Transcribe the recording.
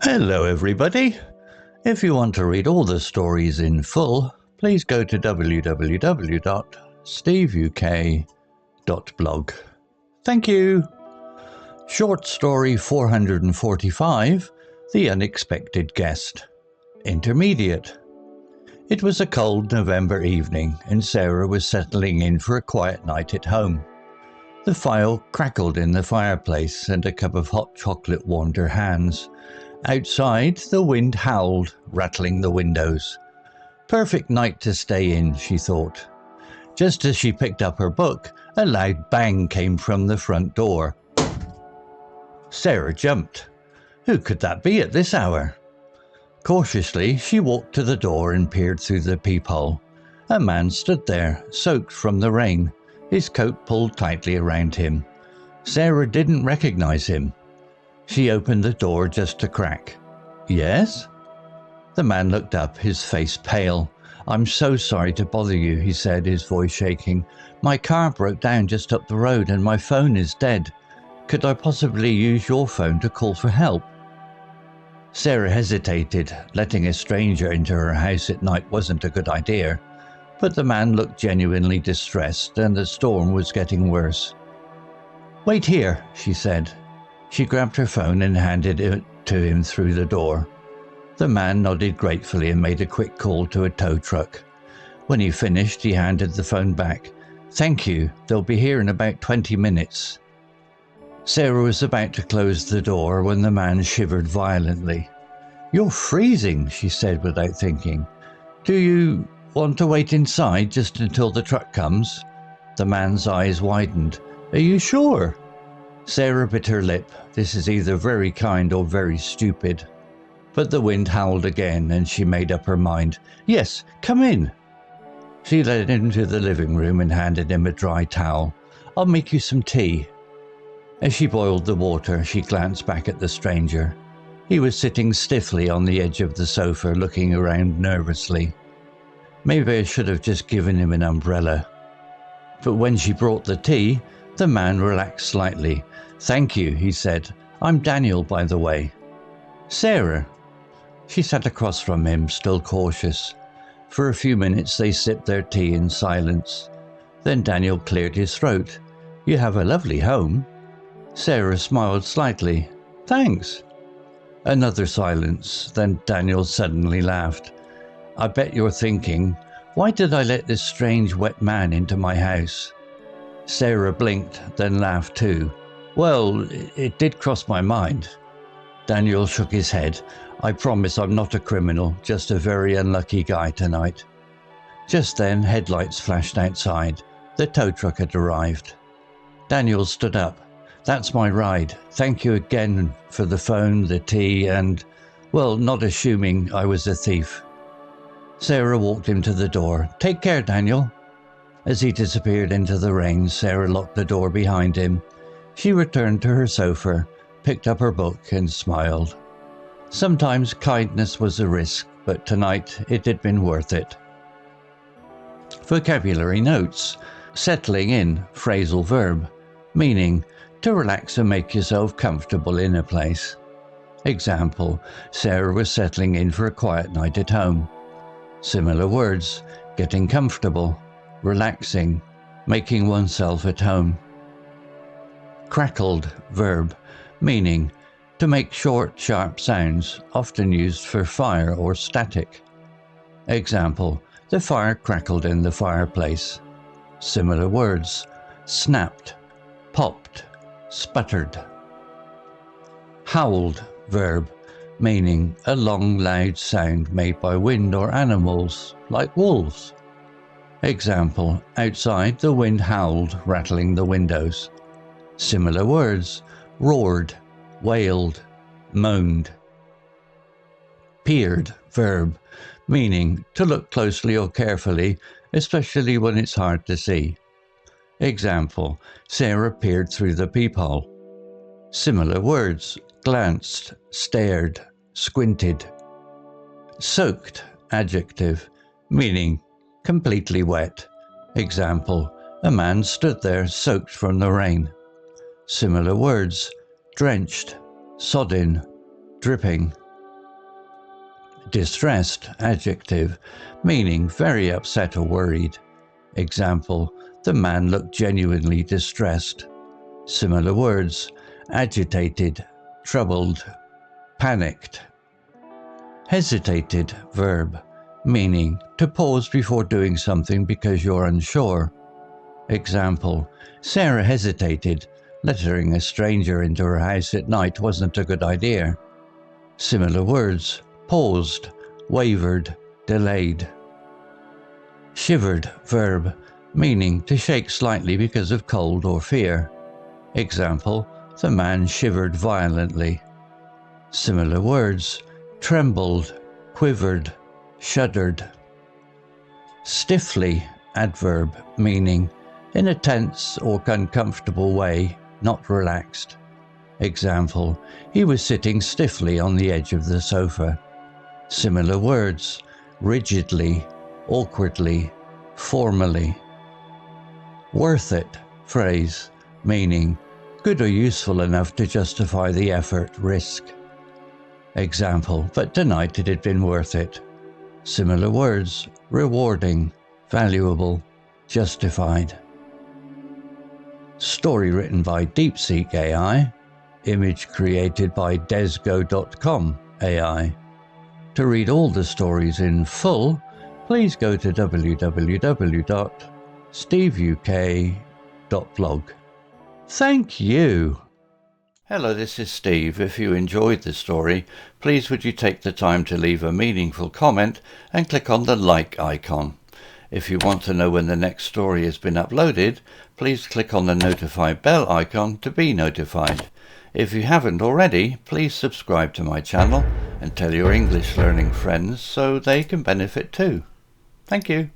Hello everybody. If you want to read all the stories in full, please go to www.steveuk.blog. Thank you. Short story 445, The Unexpected Guest. Intermediate. It was a cold November evening and Sarah was settling in for a quiet night at home. The fire crackled in the fireplace and a cup of hot chocolate warmed her hands. Outside, the wind howled, rattling the windows. Perfect night to stay in, she thought. Just as she picked up her book, a loud bang came from the front door. Sarah jumped. Who could that be at this hour? Cautiously, she walked to the door and peered through the peephole. A man stood there, soaked from the rain, his coat pulled tightly around him. Sarah didn't recognize him. She opened the door just a crack. Yes? The man looked up, his face pale. I'm so sorry to bother you, he said, his voice shaking. My car broke down just up the road and my phone is dead. Could I possibly use your phone to call for help? Sarah hesitated. Letting a stranger into her house at night wasn't a good idea. But the man looked genuinely distressed and the storm was getting worse. Wait here, she said. She grabbed her phone and handed it to him through the door. The man nodded gratefully and made a quick call to a tow truck. When he finished, he handed the phone back. Thank you, they'll be here in about 20 minutes. Sarah was about to close the door when the man shivered violently. You're freezing, she said without thinking. Do you want to wait inside just until the truck comes? The man's eyes widened. Are you sure? Sarah bit her lip. This is either very kind or very stupid. But the wind howled again and she made up her mind. Yes, come in. She led him to the living room and handed him a dry towel. I'll make you some tea. As she boiled the water, she glanced back at the stranger. He was sitting stiffly on the edge of the sofa, looking around nervously. Maybe I should have just given him an umbrella. But when she brought the tea, the man relaxed slightly. Thank you, he said. I'm Daniel, by the way. Sarah. She sat across from him, still cautious. For a few minutes they sipped their tea in silence. Then Daniel cleared his throat. You have a lovely home. Sarah smiled slightly. Thanks. Another silence. Then Daniel suddenly laughed. I bet you're thinking, why did I let this strange wet man into my house? Sarah blinked, then laughed too. Well, it did cross my mind. Daniel shook his head. I promise I'm not a criminal, just a very unlucky guy tonight. Just then, headlights flashed outside. The tow truck had arrived. Daniel stood up. That's my ride. Thank you again for the phone, the tea, and, well, not assuming I was a thief. Sarah walked him to the door. Take care, Daniel. As he disappeared into the rain, Sarah locked the door behind him. She returned to her sofa, picked up her book and smiled. Sometimes kindness was a risk, but tonight it had been worth it. Vocabulary notes. Settling in, phrasal verb, meaning to relax and make yourself comfortable in a place. Example, Sarah was settling in for a quiet night at home. Similar words, getting comfortable, relaxing, making oneself at home. Crackled verb, meaning to make short, sharp sounds, often used for fire or static. Example, the fire crackled in the fireplace. Similar words, snapped, popped, sputtered. Howled verb, meaning a long, loud sound made by wind or animals, like wolves. Example, outside the wind howled, rattling the windows. Similar words, roared, wailed, moaned. Peered verb, meaning to look closely or carefully, especially when it's hard to see. Example, Sarah peered through the peephole. Similar words, glanced, stared, squinted. Soaked, adjective, meaning completely wet. Example, a man stood there soaked from the rain. Similar words, drenched, sodden, dripping. Distressed, adjective, meaning very upset or worried. Example, the man looked genuinely distressed. Similar words, agitated, troubled, panicked. Hesitated, verb, meaning to pause before doing something because you're unsure. Example, Sarah hesitated. Letting a stranger into her house at night wasn't a good idea. Similar words, paused, wavered, delayed. Shivered, verb, meaning to shake slightly because of cold or fear. Example, the man shivered violently. Similar words, trembled, quivered, shuddered. Stiffly, adverb, meaning in a tense or uncomfortable way, not relaxed. Example, he was sitting stiffly on the edge of the sofa. Similar words, rigidly, awkwardly, formally. Worth it, phrase, meaning good or useful enough to justify the effort, risk. Example, but tonight it had been worth it. Similar words, rewarding, valuable, justified. Story written by DeepSeek AI. Image created by desgo.com AI. To read all the stories in full, please go to www.steveuk.blog. Thank you. Hello, this is Steve. If you enjoyed the story, please would you take the time to leave a meaningful comment and click on the like icon. If you want to know when the next story has been uploaded, please click on the notify bell icon to be notified. If you haven't already, please subscribe to my channel and tell your English learning friends so they can benefit too. Thank you.